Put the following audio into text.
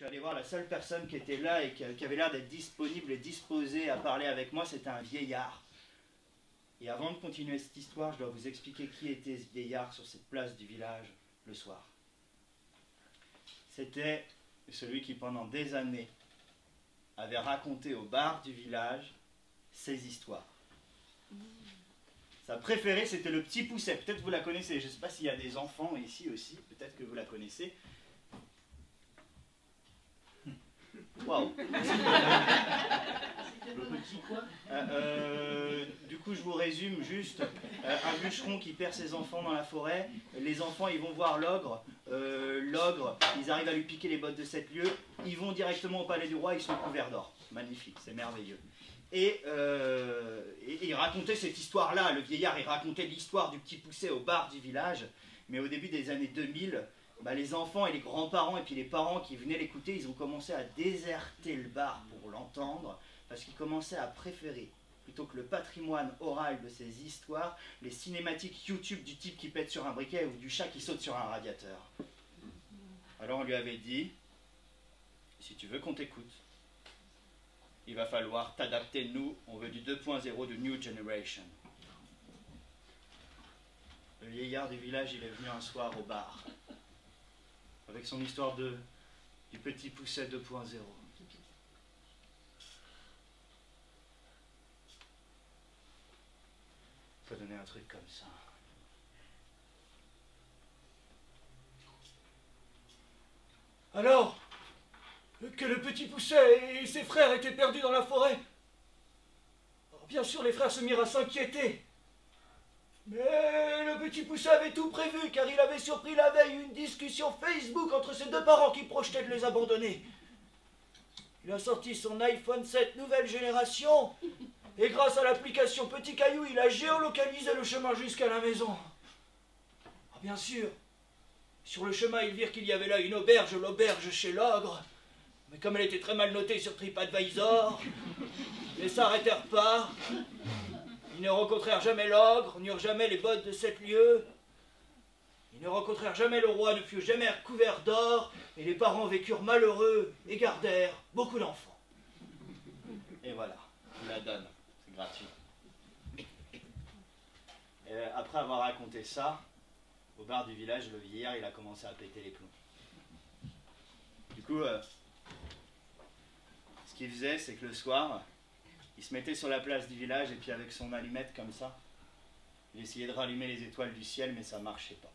suis allé voir la seule personne qui était là et qui avait l'air d'être disponible et disposée à parler avec moi, c'était un vieillard. Et avant de continuer cette histoire, je dois vous expliquer qui était ce vieillard sur cette place du village le soir. C'était celui qui pendant des années avait raconté au bar du village ses histoires. Sa préférée, c'était le Petit Poucet. Peut-être vous la connaissez. Je ne sais pas s'il y a des enfants ici aussi. Peut-être que vous la connaissez. Waouh. Le petit quoi? Du coup, je vous résume juste. Un bûcheron qui perd ses enfants dans la forêt. Les enfants, ils vont voir l'ogre. L'ogre, ils arrivent à lui piquer les bottes de 7 lieues. Ils vont directement au palais du roi. Ils sont couverts d'or. Magnifique, c'est merveilleux. Et il racontait cette histoire-là. Le vieillard, il racontait l'histoire du Petit Poucet au bar du village. Mais au début des années 2000... les enfants et les grands-parents et puis les parents qui venaient l'écouter, ils ont commencé à déserter le bar pour l'entendre parce qu'ils commençaient à préférer, plutôt que le patrimoine oral de ces histoires, les cinématiques YouTube du type qui pète sur un briquet ou du chat qui saute sur un radiateur. Alors on lui avait dit, si tu veux qu'on t'écoute, il va falloir t'adapter. Nous, on veut du 2.0, du New Generation. Le vieillard du village, il est venu un soir au bar avec son histoire du Petit Poucet 2.0. Faut donner un truc comme ça. Alors que le Petit Poucet et ses frères étaient perdus dans la forêt. Alors, bien sûr, les frères se mirent à s'inquiéter. Mais le Petit Poucet avait tout prévu, car il avait surpris la veille une discussion Facebook entre ses deux parents qui projetaient de les abandonner. Il a sorti son iPhone 7 nouvelle génération, et grâce à l'application Petit Caillou, il a géolocalisé le chemin jusqu'à la maison. Ah, bien sûr, sur le chemin, ils virent qu'il y avait là une auberge, l'auberge chez l'ogre. Mais comme elle était très mal notée sur TripAdvisor, ils ne s'arrêtèrent pas. Ils ne rencontrèrent jamais l'ogre, n'eurent jamais les bottes de 7 lieues. Ils ne rencontrèrent jamais le roi, ne furent jamais recouverts d'or, et les parents vécurent malheureux et gardèrent beaucoup d'enfants. Et voilà, je vous la donne, c'est gratuit. Et après avoir raconté ça, au bar du village, le vieillard, il a commencé à péter les plombs. Du coup, ce qu'il faisait, c'est que le soir, il se mettait sur la place du village et puis avec son allumette comme ça, il essayait de rallumer les étoiles du ciel, mais ça ne marchait pas.